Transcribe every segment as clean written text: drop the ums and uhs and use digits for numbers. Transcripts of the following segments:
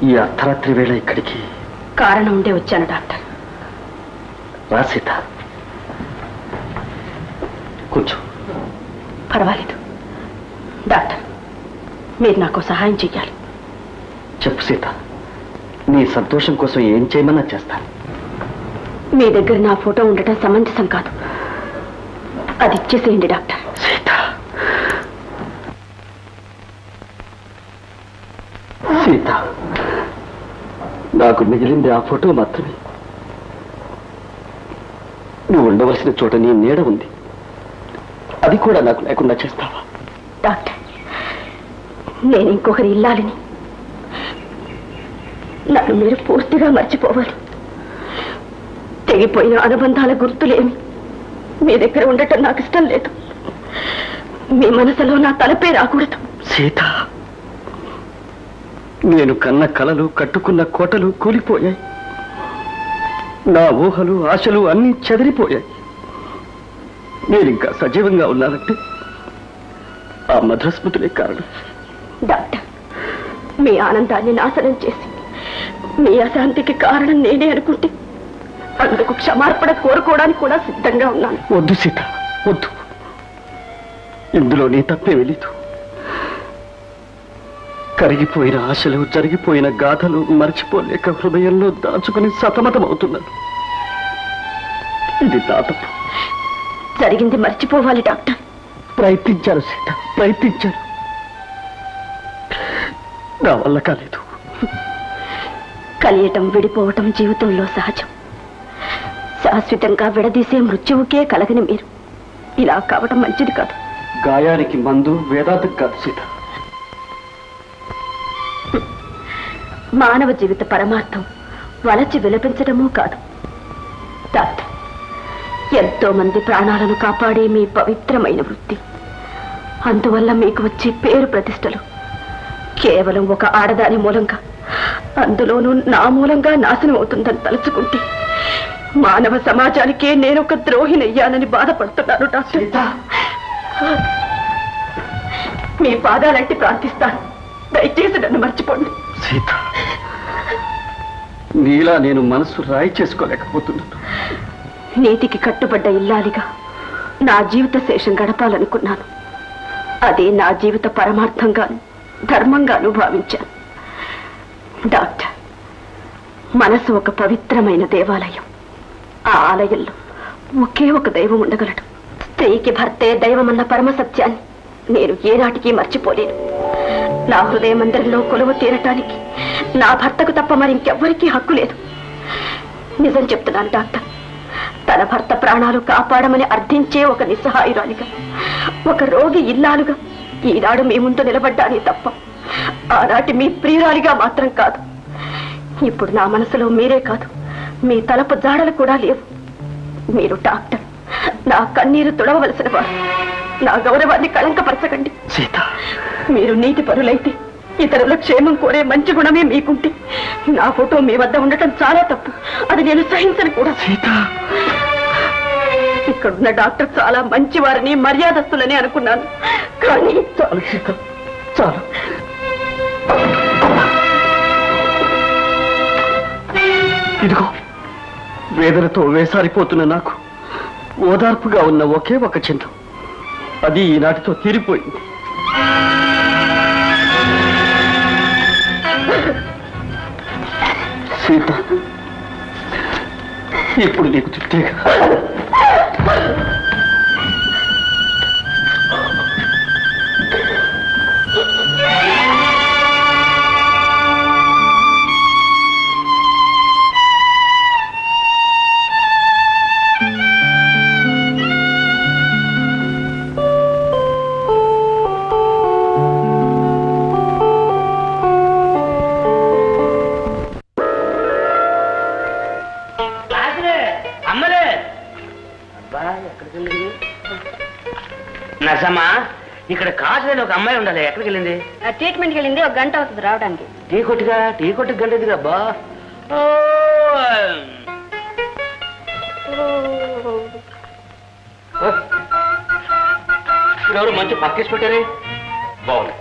ఈ అర్ధరాత్రి వేళ ఇక్కడికి కారణం ఉండే వచ్చాను డాక్టర్. రా సీత, కూర్చో. పర్వాలేదు డాక్టర్, మీరు నాకు సహాయం చెయ్యాలి. చెప్పు సీత, నీ సంతోషం కోసం ఏం చేయమన్నా చేస్తాను. మీ దగ్గర నా ఫోటో ఉండటం సమంజసం కాదు. అది ఇచ్చేసేయండి డాక్టర్. సీత, సీత, నాకు మిగిలింది ఆ ఫోటో మాత్రమే. నువ్వు ఉండవలసిన చోట నీ నీడ ఉంది, అది కూడా నాకు లేకుండా చేస్తావా? డాక్టర్, నేను ఇంకొకరి ఇల్లాలని, నన్ను మీరు పూర్తిగా మర్చిపోవాలి. తెగిపోయిన అనుబంధాల గుర్తులేమి మీ దగ్గర ఉండటం నాకు ఇష్టం లేదు. మీ మనసులో నా తలపే రాకూడదు. సీత, నేను కన్న కలలు, కట్టుకున్న కోటలు కూలిపోయాయి. నా ఊహలు, ఆశలు అన్నీ చెదిరిపోయాయి. నేనింకా సజీవంగా ఉన్నానంటే ఆ మధురస్మృతులే కారణం. డాక్టర్, మీ ఆనందాన్ని నాశనం చేసి మీ అశాంతికి కారణం నేనే అనుకుంటే అందుకు క్షమార్పణ కోరుకోవడానికి కూడా సిద్ధంగా ఉన్నాను. వద్దు సీత, వద్దు. ఇందులో నీ తప్పే వెలీదు. కరిగిపోయిన ఆశలు, జరిగిపోయిన గాథలు మర్చిపోలేక హృదయంలో దాచుకుని సతమతమవుతున్నాను. ఇది నా తప్పు. జరిగింది మర్చిపోవాలి డాక్టర్. ప్రయత్నించాను సీత, ప్రయత్నించాను. నా వల్ల కాలేదు. కలియటం, విడిపోవటం జీవితంలో సహజం. శాశ్వతంగా విడదీసే మృత్యువుకే కలగని మీరు ఇలా కావటం మంచిది కాదు. గాయానికి మందు వేదాంతం కాదు సీత. మానవ జీవిత పరమార్థం వలచి విలపించడమూ కాదు. డాక్టర్, ఎంతో మంది ప్రాణాలను కాపాడే మీ పవిత్రమైన వృత్తి, అందువల్ల మీకు వచ్చే పేరు ప్రతిష్టలు కేవలం ఒక ఆడదాని మూలంగా, అందులోనూ నా మూలంగా నాశనం అవుతుందని తలుచుకుంటే మానవ సమాజానికే నేనొక ద్రోహినయ్యానని బాధపడుతున్నాను డాక్టర్. మీ పాదాలంటే ప్రార్థిస్తాను, దయచేసి నన్ను మర్చిపోండి. సీత, నీలా నేను మనసు రాయి చేసుకోలేకపోతున్నాను. నీతికి కట్టుబడ్డ ఇల్లాలిగా నా జీవిత శేషం గడపాలనుకున్నాను. అదే నా జీవిత పరమార్థంగాను ధర్మంగాను భావించాను. డాక్టర్, మనసు ఒక పవిత్రమైన దేవాలయం. ఆ ఆలయంలో ఒకే ఒక దైవం ఉండగలడు. స్త్రీకి భర్తే దైవమన్న పరమ సత్యాన్ని నేను ఏనాటికి మర్చిపోలేను. నా హృదయ మందిరంలో కొలువు తీరటానికి నా భర్తకు తప్ప మరింకెవ్వరికీ హక్కు లేదు. నిజం చెప్తున్నాను డాక్టర్, తన భర్త ప్రాణాలు కాపాడమని అర్థించే ఒక నిస్సహాయురాలిగా, ఒక రోగి ఇల్లాలుగా ఈనాడు మీ ముందు నిలబడ్డానే తప్ప ఆనాటి మీ ప్రియురాలిగా మాత్రం కాదు. ఇప్పుడు నా మనసులో మీరే కాదు, మీ తలపు జాడలు కూడా లేవు. మీరు డాక్టర్, నా కన్నీరు తుడవవలసిన వారు. నా గౌరవాన్ని కళంకపరచకండి. సీత, మీరు నీతి పరులైతే, ఇతరుల క్షేమం కోరే మంచి గుణమే మీకుంటే నా ఫోటో మీ వద్ద ఉండటం చాలా తప్పు. అది నేను సహించను కూడా. సీత, ఇక్కడున్న డాక్టర్ చాలా మంచివారని, మర్యాదస్తులని అనుకున్నాను. కానీ చాలు సీత, చాలు. ఇదిగో, వేదనతో వేసారిపోతున్న నాకు ఓదార్పుగా ఉన్న ఒకే ఒక చింతం, అది ఈనాటితో తీరిపోయింది. సీత, ఇప్పుడు నీకు తృప్తిగా నర్సమ్మా, ఇక్కడ కాసులో ఒక అమ్మాయి ఉండాలి. ఎక్కడికి వెళ్ళింది? ట్రీట్మెంట్కి వెళ్ళింది. 1 గంట అవుతుంది రావడానికి. టీ కొట్టుకు గంట ఎదుగు అబ్బా. ఎవరు మంచి పక్కేసి పెట్టారే, బాగుంది.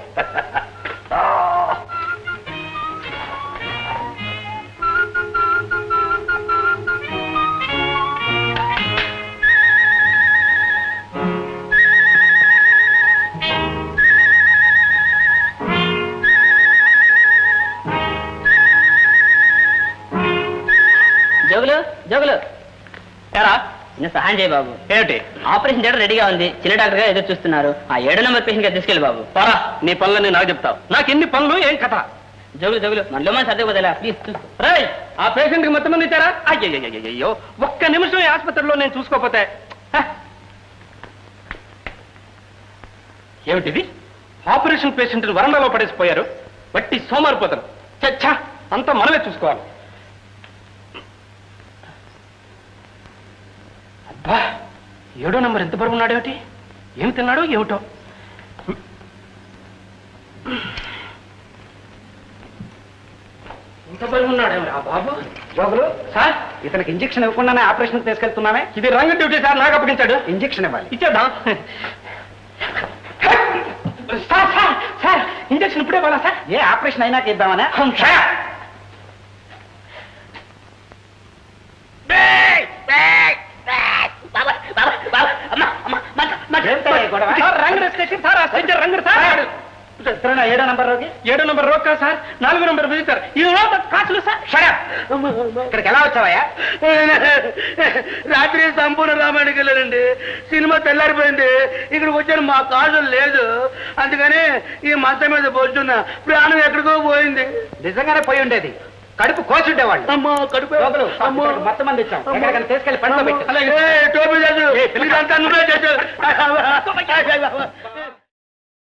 చిన్న సహాయం చేయి బాబు. ఏమిటి? ఆపరేషన్ థియేటర్ రెడీగా ఉంది, చిన్న డాక్టర్ గా ఎదురు చూస్తున్నారు. ఆ 7వ నెంబర్ పేషెంట్ గా తీసుకెళ్ళి బాబు. పరా, నీ పనులన్నీ నాకు చెప్తావు. నాకు ఎన్ని పనులు, ఏం కథ? జగులు మనలో మన సర్దుకుపోతేలా ప్లీజ్. రేయ్, ఆ పేషెంట్ కి మొత్తం మంది ఇచ్చారా? అయ్యో, ఒక్క నిమిషం ఈ ఆసుపత్రిలో నేను చూసుకోకపోతే. ఏమిటిది? ఆపరేషన్ పేషెంట్ వరండాలో పడేసిపోయారు. వట్టి సోమారిపోతారు. చచ్చా, అంతా మనమే చూసుకోవాలి. అబ్బా, 7వ నెంబర్ ఎంత బరువు ఉన్నాడు? ఏమిటి, ఏం తిన్నాడో ఏమిటో. ఇంత బరువు ఉన్నాడు ఆ బాబు. జోగులు సార్, ఇతనికి ఇంజక్షన్ ఇవ్వకుండానే ఆపరేషన్ తీసుకెళ్తున్నామే. ఇది రంగ డ్యూటీ సార్, నాకు అప్పగించాడు. ఇంజక్షన్ ఇవ్వాలి. ఇచ్చేద్దాం. సార్ ఇంజక్షన్ ఇప్పుడే ఇవ్వాలా సార్? ఏ ఆపరేషన్ అయినాక ఇద్దామనే. రంగు 7వ నెంబర్ రోగి. 7వ నెంబర్ రోగ్ కాదు సార్, 4వ నెంబర్ విజిటర్. ఈ కాసులు సార్. ఇక్కడికి ఎలా వచ్చావయ్యా? రాత్రి సంపూర్ణ రామాయణకి వెళ్ళారండి. సినిమా తెల్లారిపోయింది. ఇక్కడికి వచ్చాను, మా కాజులు లేదు. అందుకని ఈ మంచం మీద పోతున్నా. ప్రాణం ఎక్కడికో పోయింది. నిజంగానే పోయి ఉండేది. కడుపు కోచుండేవాళ్ళు. అమ్మో, కడుపు. అమ్మో, మొత్తం మంది ఇచ్చాం. ఎక్కడికైనా తీసుకెళ్లి పనిలో పెట్టు. టోపీ చేసు, ఇదంతా నువ్వే చేసు.